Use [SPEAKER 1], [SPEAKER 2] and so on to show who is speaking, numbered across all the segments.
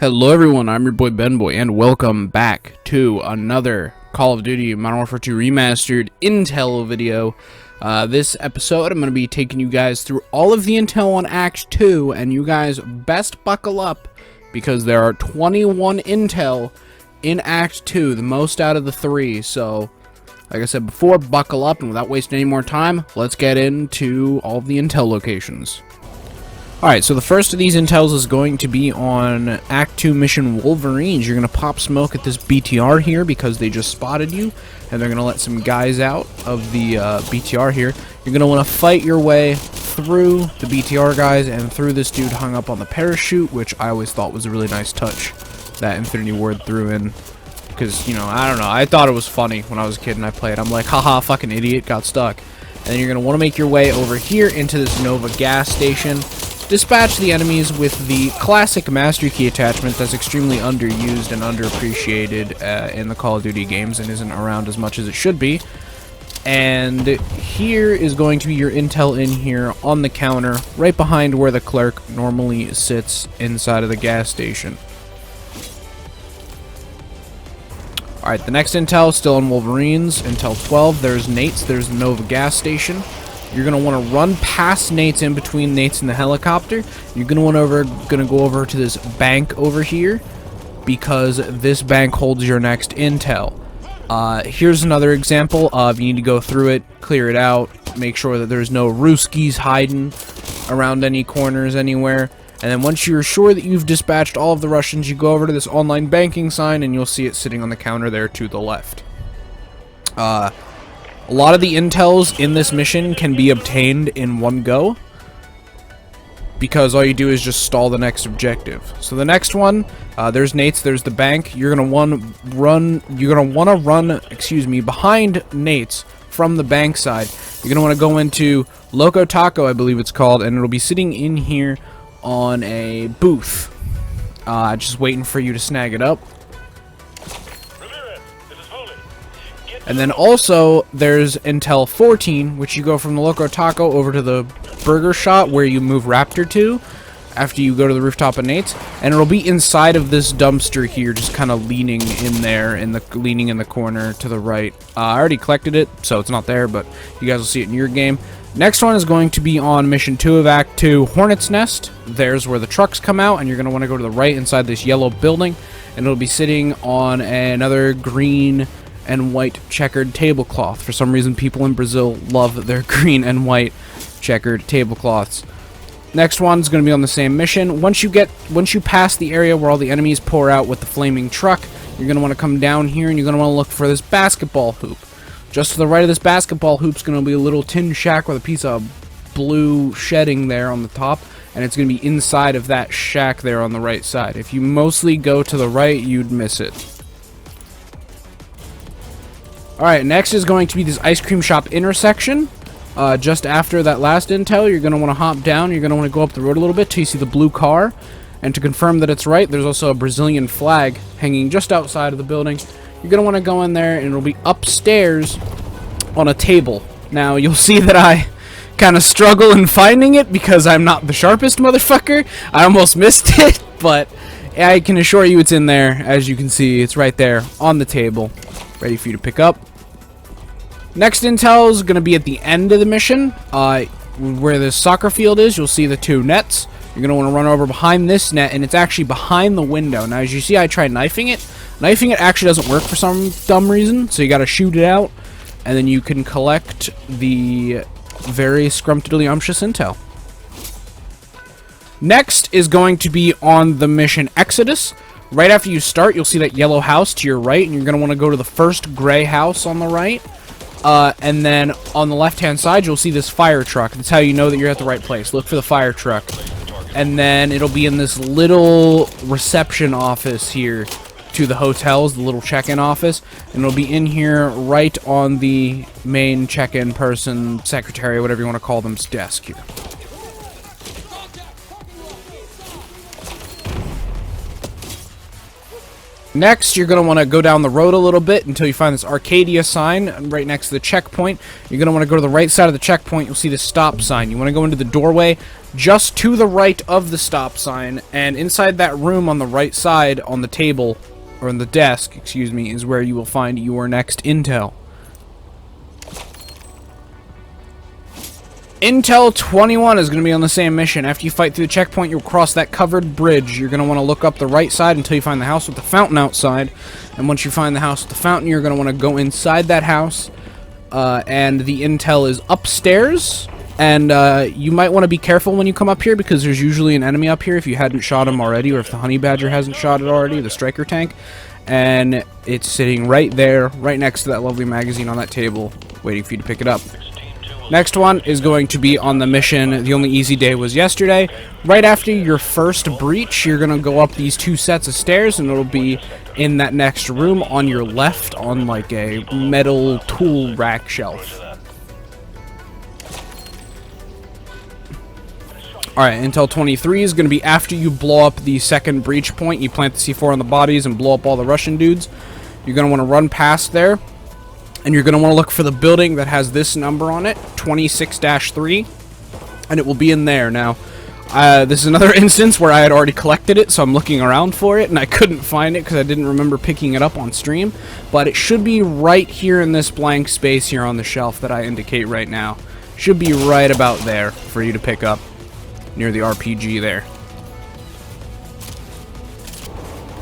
[SPEAKER 1] Hello everyone, I'm your boy BenBoy, and welcome back to another Call of Duty Modern Warfare 2 Remastered Intel video. This episode, I'm going to be taking you guys through all of the intel on Act 2, and you guys best buckle up, because there are 21 intel in Act 2, the most out of the 3, so, like I said before, buckle up, and without wasting any more time, let's get into all of the intel locations. Alright, so the first of these intels is going to be on Act 2 Mission Wolverines. You're going to pop smoke at this BTR here because they just spotted you, and they're going to let some guys out of the BTR here. You're going to want to fight your way through the BTR guys and through this dude hung up on the parachute, which I always thought was a really nice touch that Infinity Ward threw in. Because, you know, I don't know, I thought it was funny when I was a kid and I played. I'm like, haha, fucking idiot, got stuck. And then you're going to want to make your way over here into this Nova gas station. Dispatch the enemies with the classic Master Key attachment that's extremely underused and underappreciated in the Call of Duty games and isn't around as much as it should be. And here is going to be your intel in here on the counter, right behind where the clerk normally sits inside of the gas station. Alright, the next intel is still on Wolverines, Intel 12. There's Nate's, there's the Nova gas station. You're going to want to run past Nate's, in between Nate's and the helicopter. You're going to go over to this bank over here, because this bank holds your next intel. Here's another example of you need to go through it, clear it out, make sure that there's no Ruskies hiding around any corners anywhere. And then once you're sure that you've dispatched all of the Russians, you go over to this online banking sign and you'll see it sitting on the counter there to the left. A lot of the intels in this mission can be obtained in one go, because all you do is just stall the next objective. So the next one, there's Nate's, there's the bank. You're gonna want to run, behind Nate's from the bank side. You're gonna want to go into Loco Taco, I believe it's called, and it'll be sitting in here on a booth, just waiting for you to snag it up. And then also, there's Intel 14, which you go from the Loco Taco over to the burger shop where you move Raptor to after you go to the rooftop of Nate's, and it'll be inside of this dumpster here, just kind of leaning in there, leaning in the corner to the right. I already collected it, so it's not there, but you guys will see it in your game. Next one is going to be on Mission 2 of Act 2, Hornet's Nest. There's where the trucks come out, and you're going to want to go to the right inside this yellow building, and it'll be sitting on another green and white checkered tablecloth. For some reason, people in Brazil love their green and white checkered tablecloths. Next one's going to be on the same mission. Once you pass the area where all the enemies pour out with the flaming truck, you're going to want to come down here and you're going to want to look for this basketball hoop. Just to the right of this basketball hoop's going to be a little tin shack with a piece of blue shedding there on the top, and it's going to be inside of that shack there on the right side. If you mostly go to the right, you'd miss it. Alright, next is going to be this ice cream shop intersection. Just after that last intel, you're going to want to hop down. You're going to want to go up the road a little bit till you see the blue car. And to confirm that it's right, there's also a Brazilian flag hanging just outside of the building. You're going to want to go in there, and it'll be upstairs on a table. Now, you'll see that I kind of struggle in finding it because I'm not the sharpest motherfucker. I almost missed it, but I can assure you it's in there. As you can see, it's right there on the table, ready for you to pick up. Next intel is going to be at the end of the mission, where the soccer field is. You'll see the two nets. You're going to want to run over behind this net, and it's actually behind the window. Now, as you see, I tried knifing it. Knifing it actually doesn't work for some dumb reason, so you got to shoot it out, and then you can collect the very scrumptious intel. Next is going to be on the mission Exodus. Right after you start, you'll see that yellow house to your right, and you're going to want to go to the first gray house on the right. And then on the left-hand side, you'll see this fire truck. That's how you know that you're at the right place. Look for the fire truck. And then it'll be in this little reception office here to the hotels, the little check-in office. And it'll be in here right on the main check-in person, secretary, whatever you want to call them's desk here. Next, you're going to want to go down the road a little bit until you find this Arcadia sign right next to the checkpoint. You're going to want to go to the right side of the checkpoint. You'll see the stop sign. You want to go into the doorway just to the right of the stop sign, and inside that room on the right side on the table, or on the desk, excuse me, is where you will find your next intel. Intel 21 is going to be on the same mission. After you fight through the checkpoint, you'll cross that covered bridge. You're going to want to look up the right side until you find the house with the fountain outside. And once you find the house with the fountain, you're going to want to go inside that house. And the intel is upstairs. And you might want to be careful when you come up here, because there's usually an enemy up here if you hadn't shot him already, or if the honey badger hasn't shot it already, the striker tank. And it's sitting right there, right next to that lovely magazine on that table, waiting for you to pick it up. Next one is going to be on the mission. The only easy day was yesterday. Right after your first breach, you're going to go up these 2 sets of stairs, and it'll be in that next room on your left on like a metal tool rack shelf. Alright, Intel 23 is going to be after you blow up the second breach point. You plant the C4 on the bodies and blow up all the Russian dudes. You're going to want to run past there. And you're going to want to look for the building that has this number on it, 26-3, and it will be in there. Now, this is another instance where I had already collected it, so I'm looking around for it, and I couldn't find it because I didn't remember picking it up on stream. But it should be right here in this blank space here on the shelf that I indicate right now. Should be right about there for you to pick up, near the RPG there.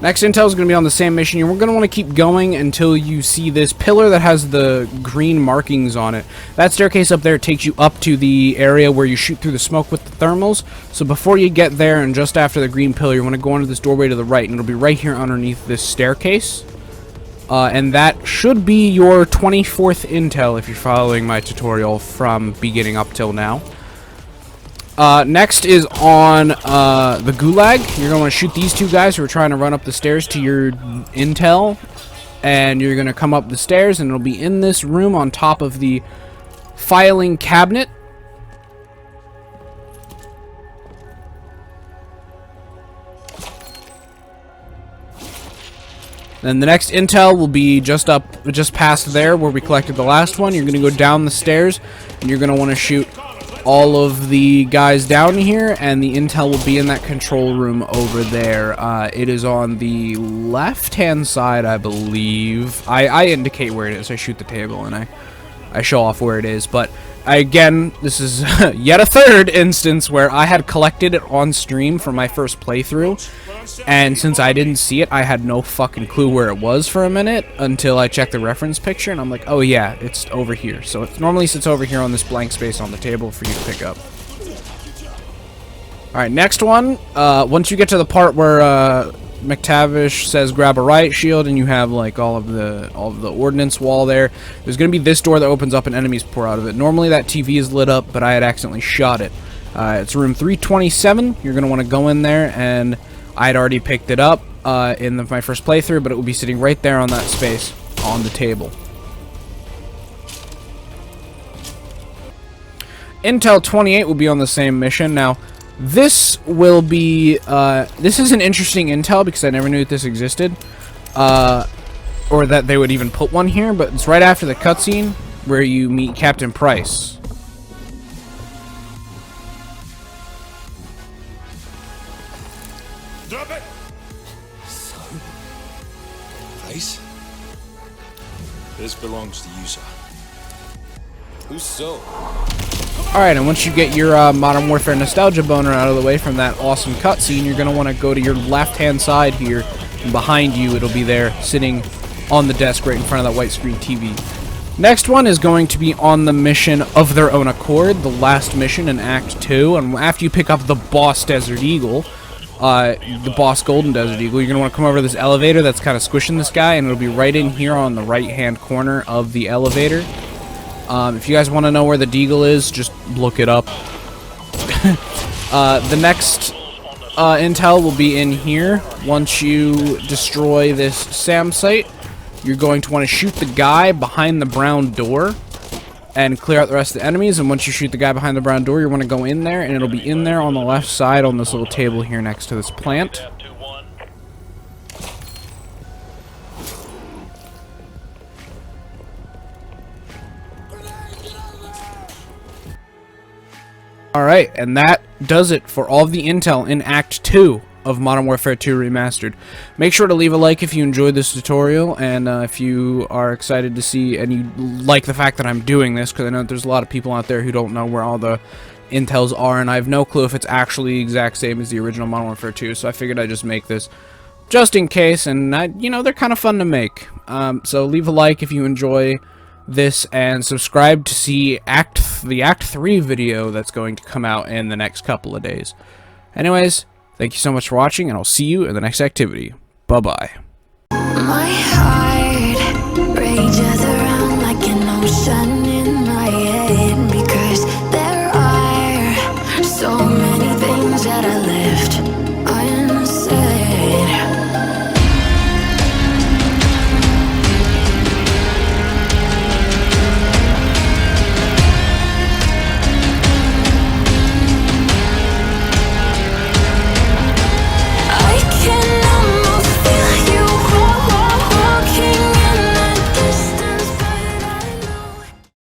[SPEAKER 1] Next intel is going to be on the same mission. We're going to want to keep going until you see this pillar that has the green markings on it. That staircase up there takes you up to the area where you shoot through the smoke with the thermals. So before you get there and just after the green pillar, you want to go into this doorway to the right, and it'll be right here underneath this staircase. And that should be your 24th intel if you're following my tutorial from beginning up till now. Next is on the Gulag. You're going to want to shoot these 2 guys who are trying to run up the stairs to your intel. And you're going to come up the stairs, and it'll be in this room on top of the filing cabinet. Then the next intel will be just past there where we collected the last one. You're going to go down the stairs, and you're going to want to shoot all of the guys down here, and the intel will be in that control room over there. It is on the left-hand side, I believe. I indicate where it is. I shoot the table, and I show off where it is. But, again, this is yet a third instance where I had collected it on stream for my first playthrough. And since I didn't see it, I had no fucking clue where it was for a minute until I checked the reference picture, and I'm like, oh yeah, it's over here. So it normally sits over here on this blank space on the table for you to pick up. Alright, next one. Once you get to the part where McTavish says grab a riot shield, and you have like all of the ordnance wall there, there's going to be this door that opens up and enemies pour out of it. Normally that TV is lit up, but I had accidentally shot it. It's room 327. You're going to want to go in there, and I had already picked it up in my first playthrough, but it will be sitting right there on that space on the table. Intel 28 will be on the same mission. Now, this will be, this is an interesting intel because I never knew that this existed, or that they would even put one here, but it's right after the cutscene where you meet Captain Price.
[SPEAKER 2] Drop it! So, Price? This belongs to you, sir. Who's so?
[SPEAKER 1] Alright, and once you get your Modern Warfare nostalgia boner out of the way from that awesome cutscene, you're going to want to go to your left-hand side here, and behind you it'll be there, sitting on the desk right in front of that white screen TV. Next one is going to be on the mission of their own accord, the last mission in Act 2, and after you pick up the boss Desert Eagle, the boss Golden Desert Eagle, you're going to want to come over to this elevator that's kind of squishing this guy, and it'll be right in here on the right-hand corner of the elevator. If you guys want to know where the Deagle is, just look it up. The next intel will be in here. Once you destroy this SAM site, you're going to want to shoot the guy behind the brown door and clear out the rest of the enemies. And once you shoot the guy behind the brown door, you want to go in there, and it'll be in there on the left side on this little table here next to this plant. Alright, and that does it for all of the intel in Act 2 of Modern Warfare 2 Remastered. Make sure to leave a like if you enjoyed this tutorial, and if you are excited to see and you like the fact that I'm doing this, because I know there's a lot of people out there who don't know where all the intels are, and I have no clue if it's actually the exact same as the original Modern Warfare 2, so I figured I'd just make this just in case, and you know, they're kind of fun to make. So leave a like if you enjoy this, and subscribe to see the Act 3 video that's going to come out in the next couple of days. Anyways, thank you so much for watching, and I'll see you in the next activity. Bye-bye.
[SPEAKER 3] My heart rages around like an ocean.